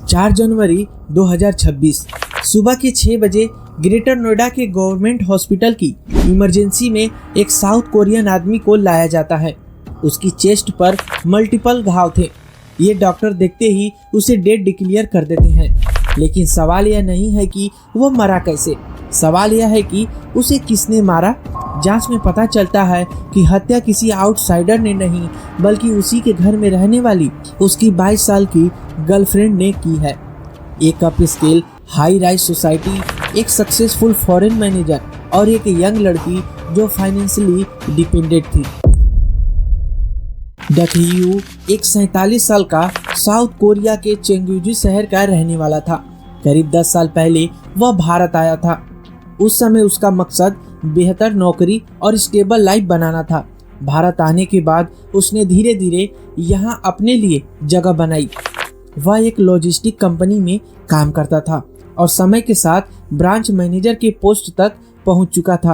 4 जनवरी 2026 सुबह के 6 बजे ग्रेटर नोएडा के गवर्नमेंट हॉस्पिटल की इमरजेंसी में एक साउथ कोरियन आदमी को लाया जाता है। उसकी चेस्ट पर मल्टीपल घाव थे। ये डॉक्टर देखते ही उसे डेड डिक्लेयर कर देते हैं। लेकिन सवाल यह नहीं है कि वो मरा कैसे, सवाल यह है कि उसे किसने मारा। जांच में पता चलता है कि हत्या किसी आउटसाइडर ने नहीं बल्कि उसी के घर में रहने वाली उसकी 22 साल की गर्लफ्रेंड ने की है। एक up scale high rise society, एक सक्सेसफुल फॉरेन मैनेजर और एक यंग लड़की जो फाइनेंशियली डिपेंडेंट थी। डक हीयू एक 47 साल का साउथ कोरिया के चेंगुजी शहर का रहने वाला था। करीब 10 साल पहले वह भारत आया था। उस समय उसका मकसद बेहतर नौकरी और स्टेबल लाइफ बनाना था। भारत आने के बाद उसने धीरे धीरे यहाँ अपने लिए जगह बनाई। वह एक लॉजिस्टिक कंपनी में काम करता था और समय के साथ ब्रांच मैनेजर के पोस्ट तक पहुँच चुका था।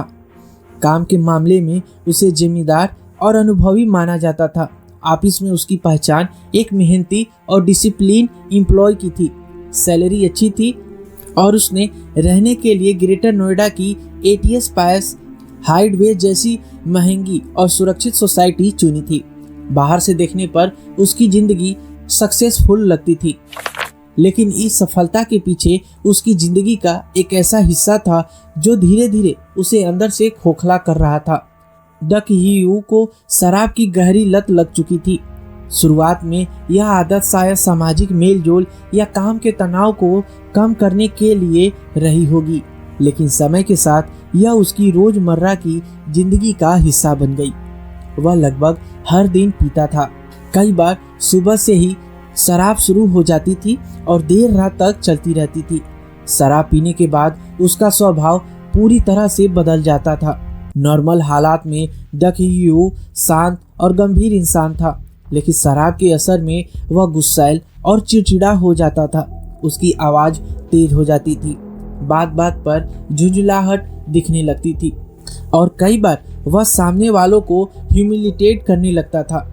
काम के मामले में उसे जिम्मेदार और अनुभवी माना जाता था। ऑफिस में उसकी पहचान एक मेहनती और डिसिप्लिन एम्प्लॉय की थी। सैलरी अच्छी थी और उसने रहने के लिए ग्रेटर नोएडा की एटीएस पास हाइडवे जैसी महंगी और सुरक्षित सोसाइटी चुनी थी। बाहर से देखने पर उसकी जिंदगी सक्सेसफुल लगती थी, लेकिन इस सफलता के पीछे उसकी जिंदगी का एक ऐसा हिस्सा था जो धीरे धीरे उसे अंदर से खोखला कर रहा था। डक हीयू को शराब की गहरी लत लग चुकी थी। शुरुआत में यह आदत शायद सामाजिक मेलजोल या काम के तनाव को कम करने के लिए रही होगी, लेकिन समय के साथ यह उसकी रोजमर्रा की जिंदगी का हिस्सा बन गई। वह लगभग हर दिन पीता था। कई बार सुबह से ही शराब शुरू हो जाती थी और देर रात तक चलती रहती थी। शराब पीने के बाद उसका स्वभाव पूरी तरह से बदल जाता था। नॉर्मल हालात में डक हीयू शांत और गंभीर इंसान था, लेकिन शराब के असर में वह गुस्सैल और चिड़चिड़ा हो जाता था। उसकी आवाज़ तेज हो जाती थी, बात बात पर झुंझलाहट दिखने लगती थी और कई बार वह सामने वालों को ह्यूमिलिटेट करने लगता था।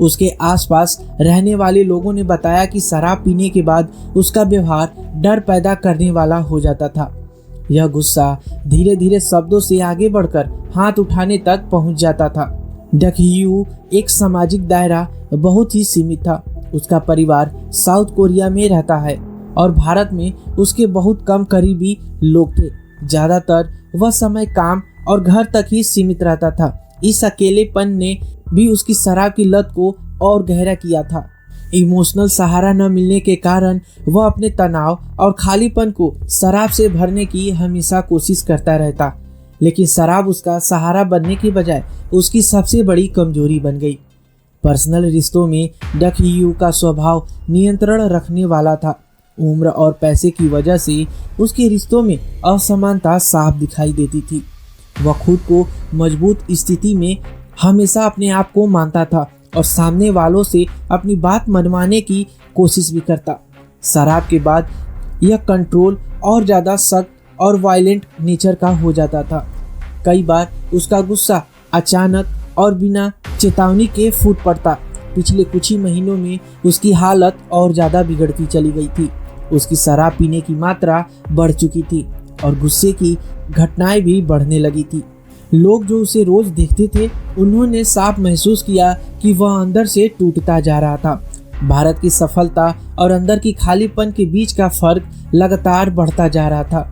उसके आसपास रहने वाले लोगों ने बताया कि शराब पीने के बाद उसका व्यवहार डर पैदा करने वाला हो जाता था। यह गुस्सा धीरे धीरे शब्दों से आगे बढ़कर हाथ उठाने तक पहुंच जाता था। डक हीयू एक सामाजिक दायरा बहुत ही सीमित था। उसका परिवार साउथ कोरिया में रहता है और भारत में उसके बहुत कम करीबी लोग थे। ज़्यादातर वह समय काम और घर तक ही सीमित रहता था। इस अकेलेपन ने भी उसकी शराब की लत को और गहरा किया था। इमोशनल सहारा न मिलने के कारण वह अपने तनाव और खालीपन को शराब से भरने की हमेशा कोशिश करता रहता, लेकिन शराब उसका सहारा बनने की बजाय उसकी सबसे बड़ी कमजोरी बन गई। पर्सनल रिश्तों में डक हीयू का स्वभाव नियंत्रण रखने वाला था। उम्र और पैसे की वजह से उसके रिश्तों में असमानता साफ दिखाई देती थी। वह खुद को मजबूत स्थिति में हमेशा अपने आप को मानता था और सामने वालों से अपनी बात मनवाने की कोशिश भी करता। शराब के बाद यह कंट्रोल और ज़्यादा सख्त और वायलेंट नेचर का हो जाता था। कई बार उसका गुस्सा अचानक और बिना चेतावनी के फूट पड़ता। पिछले कुछ ही महीनों में उसकी हालत और ज़्यादा बिगड़ती चली गई थी। उसकी शराब पीने की मात्रा बढ़ चुकी थी और गुस्से की घटनाएं भी बढ़ने लगी थी। लोग जो उसे रोज देखते थे उन्होंने साफ महसूस किया कि वह अंदर से टूटता जा रहा था। भारत की सफलता और अंदर की खालीपन के बीच का फर्क लगातार बढ़ता जा रहा था।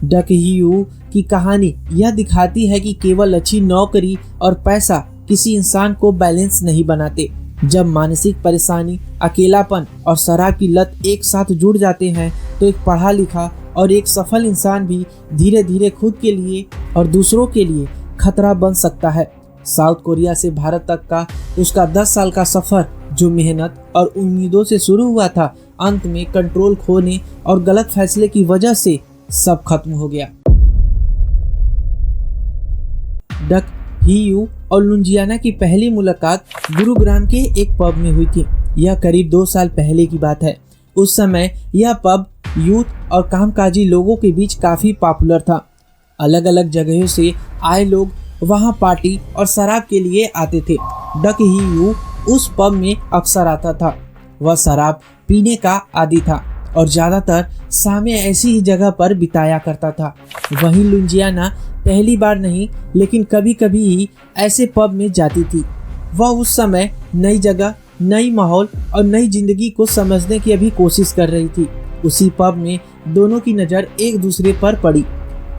डक हीयू की कहानी यह दिखाती है कि केवल अच्छी नौकरी और पैसा किसी इंसान को बैलेंस नहीं बनाते। जब मानसिक परेशानी, अकेलापन और शराब की लत एक साथ जुड़ जाते हैं तो एक पढ़ा लिखा और एक सफल इंसान भी धीरे धीरे खुद के लिए और दूसरों के लिए खतरा बन सकता है। साउथ कोरिया से भारत तक का उसका 10 साल का सफर जो मेहनत और उम्मीदों से शुरू हुआ था, अंत में कंट्रोल खोने और गलत फैसले की वजह से सब खत्म हो गया। डक हीयू और लुंजियाना की पहली मुलाकात गुरुग्राम के एक पब में हुई थी। यह करीब 2 साल पहले की बात है। उस समय यह पब यूथ और कामकाजी लोगों के बीच काफ़ी पॉपुलर था। अलग अलग जगहों से आए लोग वहां पार्टी और शराब के लिए आते थे। डक हीयू उस पब में अक्सर आता था। वह शराब पीने का आदी था और ज़्यादातर समय ऐसी ही जगह पर बिताया करता था। वहीं लुंजियाना पहली बार नहीं लेकिन कभी कभी ही ऐसे पब में जाती थी। वह उस समय नई जगह, नई माहौल और नई जिंदगी को समझने की अभी कोशिश कर रही थी। उसी पब में दोनों की नज़र एक दूसरे पर पड़ी।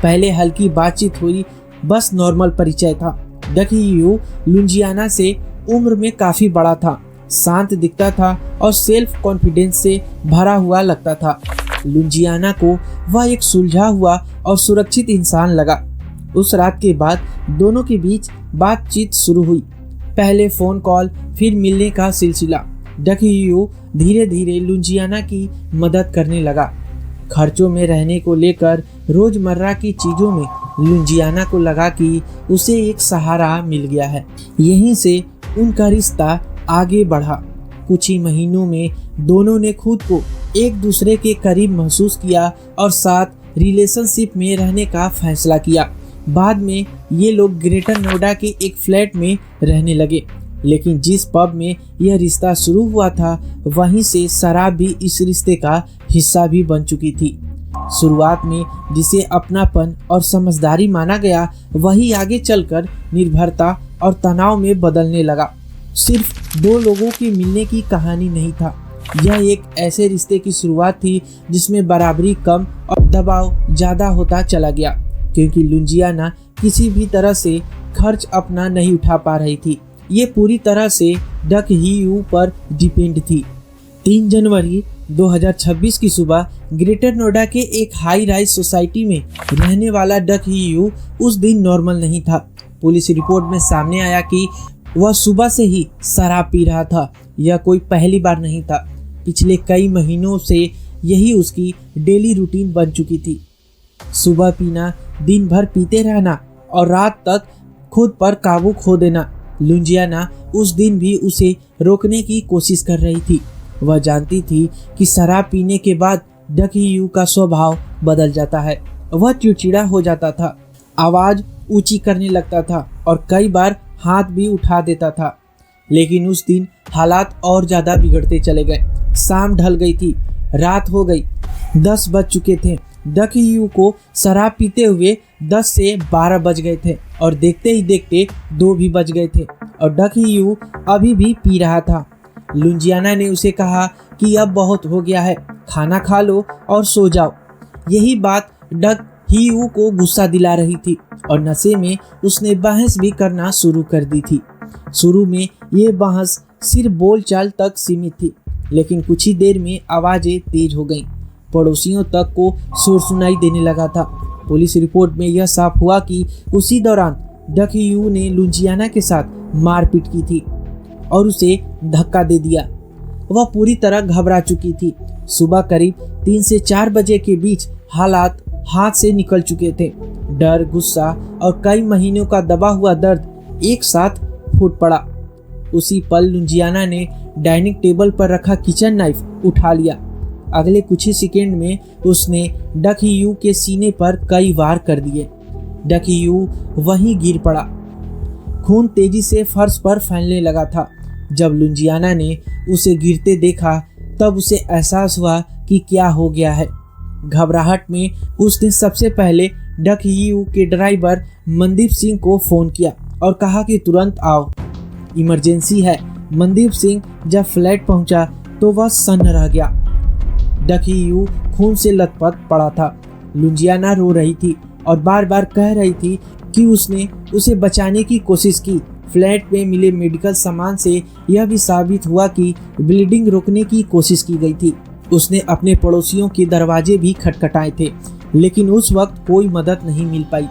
पहले हल्की बातचीत हुई, बस नॉर्मल परिचय था। डक हियू लुंजियाना से उम्र में काफ़ी बड़ा था, शांत दिखता था और सेल्फ कॉन्फिडेंस से भरा हुआ लगता था। लुंजियाना को वह एक सुलझा हुआ और सुरक्षित इंसान लगा। उस रात के बाद दोनों के बीच बातचीत शुरू हुई। पहले फ़ोन कॉल, फिर मिलने का सिलसिला। डक हियू धीरे धीरे लुंजियाना की मदद करने लगा। खर्चों में रहने को लेकर रोज़मर्रा की चीज़ों में लुंजियाना को लगा कि उसे एक सहारा मिल गया है। यहीं से उनका रिश्ता आगे बढ़ा। कुछ ही महीनों में दोनों ने खुद को एक दूसरे के करीब महसूस किया और साथ रिलेशनशिप में रहने का फैसला किया। बाद में ये लोग ग्रेटर नोएडा के एक फ्लैट में रहने लगे। लेकिन जिस पब में यह रिश्ता शुरू हुआ था, वहीं से शराब भी इस रिश्ते का हिस्सा भी बन चुकी थी। शुरुआत में जिसे अपनापन और समझदारी माना गया, वही आगे चलकर निर्भरता और तनाव में बदलने लगा। सिर्फ दो लोगों के मिलने की कहानी नहीं था, यह एक ऐसे रिश्ते की शुरुआत थी जिसमें बराबरी कम और दबाव ज़्यादा होता चला गया, क्योंकि लुंजियाना किसी भी तरह से खर्च अपना नहीं उठा पा रही थी। ये पूरी तरह से डक हियू पर डिपेंड थी। 3 जनवरी 2026 की सुबह ग्रेटर नोएडा के एक हाई राइज सोसाइटी में रहने वाला डक हियू उस दिन नॉर्मल नहीं था। पुलिस रिपोर्ट में सामने आया कि वह सुबह से ही शराब पी रहा था। यह कोई पहली बार नहीं था, पिछले कई महीनों से यही उसकी डेली रूटीन बन चुकी थी। सुबह पीना, दिन भर पीते रहना और रात तक खुद पर काबू खो देना। लुंजियाना उस दिन भी उसे रोकने की कोशिश कर रही थी। वह जानती थी कि शराब पीने के बाद डक हियू का स्वभाव बदल जाता है। वह चिड़चिड़ा हो जाता था, आवाज़ ऊंची करने लगता था और कई बार हाथ भी उठा देता था। लेकिन उस दिन हालात और ज़्यादा बिगड़ते चले गए। शाम ढल गई थी, रात हो गई, 10 बज चुके थे। डक हियू को शराब पीते हुए 10 से 12 बज गए थे और देखते ही देखते 2 भी बज गए थे और डक हियू अभी भी पी रहा था। लुंजियाना ने उसे कहा कि अब बहुत हो गया है, खाना खा लो और सो जाओ। यही बात डक हियू को गुस्सा दिला रही थी और नशे में उसने बहस भी करना शुरू कर दी थी। शुरू में ये बहस सिर्फ बोलचाल तक सीमित थी, लेकिन कुछ ही देर में आवाज़ें तेज हो गईं। पड़ोसियों तक को शोर सुनाई देने लगा था। पुलिस रिपोर्ट में यह साफ हुआ कि उसी दौरान डक हियू ने लुंजियाना के साथ मारपीट की थी और उसे धक्का दे दिया। वह पूरी तरह घबरा चुकी थी। सुबह करीब 3 से 4 बजे के बीच हालात हाथ से निकल चुके थे। डर, गुस्सा और कई महीनों का दबा हुआ दर्द एक साथ फूट पड़ा। उसी पल लुंजियाना ने डाइनिंग टेबल पर रखा किचन नाइफ उठा लिया। अगले कुछ ही सेकेंड में उसने डक हियू के सीने पर कई वार कर दिए। डक हियू वहीं गिर पड़ा। खून तेजी से फर्श पर फैलने लगा था। जब लुंजियाना ने उसे गिरते देखा, तब उसे एहसास हुआ कि क्या हो गया है। घबराहट में उसने सबसे पहले डक हियू के ड्राइवर मनदीप सिंह को फ़ोन किया और कहा कि तुरंत आओ, इमरजेंसी है। मनदीप सिंह जब फ्लैट पहुंचा तो वह सन्न रह गया। डक हियू खून से लथपथ पड़ा था। लुंजियाना रो रही थी और बार बार कह रही थी कि उसने उसे बचाने की कोशिश की। फ्लैट में मिले मेडिकल सामान से यह भी साबित हुआ कि ब्लीडिंग रोकने की कोशिश की गई थी। उसने अपने पड़ोसियों के दरवाजे भी खटखटाए थे, लेकिन उस वक्त कोई मदद नहीं मिल पाई।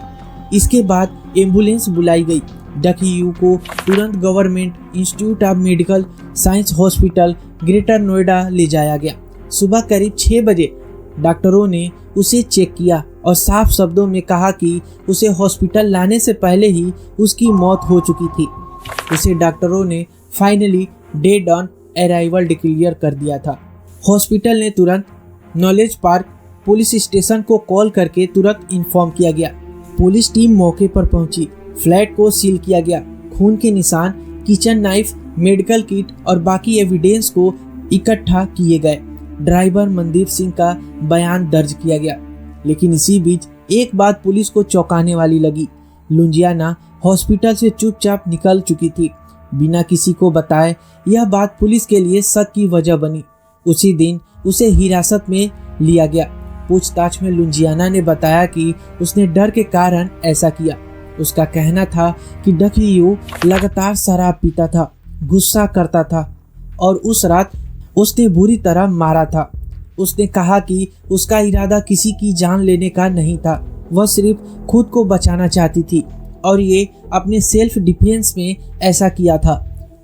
इसके बाद एम्बुलेंस बुलाई गई। डक हियू को तुरंत government institute of medical science hospital greater Noida ले जाया गया। सुबह करीब 6 बजे डॉक्टरों ने उसे चेक किया और साफ शब्दों में कहा कि उसे हॉस्पिटल लाने से पहले ही उसकी मौत हो चुकी थी। उसे डॉक्टरों ने finally dead on arrival declare कर दिया था। हॉस्पिटल ने तुरंत नॉलेज पार्क पुलिस स्टेशन को कॉल करके तुरंत इन्फॉर्म किया गया। पुलिस टीम मौके पर पहुंची। फ्लैट को सील किया गया। खून के निशान, किचन नाइफ, मेडिकल किट और बाकी एविडेंस को इकट्ठा किए गए। ड्राइवर मनदीप सिंह का बयान दर्ज किया गया। लेकिन इसी बीच एक बात पुलिस को चौंकाने वाली लगी। लुंजियाना हॉस्पिटल से चुपचाप निकल चुकी थी, बिना किसी को बताए। यह बात पुलिस के लिए शक की वजह बनी। उसी दिन उसे हिरासत में लिया गया। पूछताछ में लुंजियाना ने बताया कि उसने डर के कारण ऐसा किया। उसका कहना था कि डकलियो लगातार शराब पीता था, गुस्सा करता था और उस रात उसने बुरी तरह मारा था। उसने कहा कि उसका इरादा किसी की जान लेने का नहीं था, वह सिर्फ खुद को बचाना चाहती थी और ये अपने सेल्फ डिफेंस में ऐसा किया था।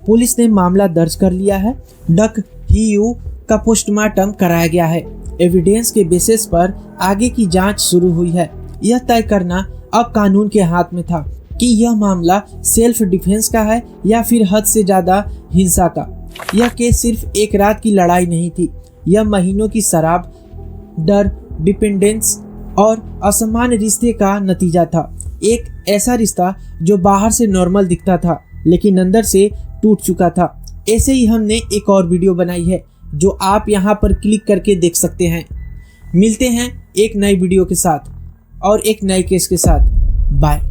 पुलिस ने मामला दर्ज कर लिया है। डक हियू का पोस्टमार्टम कराया गया है। एविडेंस के बेसिस पर आगे की जांच शुरू हुई है। यह तय करना अब कानून के हाथ में था कि यह मामला सेल्फ डिफेंस का है या फिर हद से ज्यादा हिंसा का। यह केस सिर्फ एक रात की लड़ाई नहीं थी, यह महीनों की शराब, डर, डिपेंडेंस और असमान रिश्ते का नतीजा था। एक ऐसा रिश्ता जो बाहर से नॉर्मल दिखता था लेकिन अंदर से टूट चुका था। ऐसे ही हमने एक और वीडियो बनाई है जो आप यहाँ पर क्लिक करके देख सकते हैं। मिलते हैं एक नई वीडियो के साथ और एक नए केस के साथ। बाय।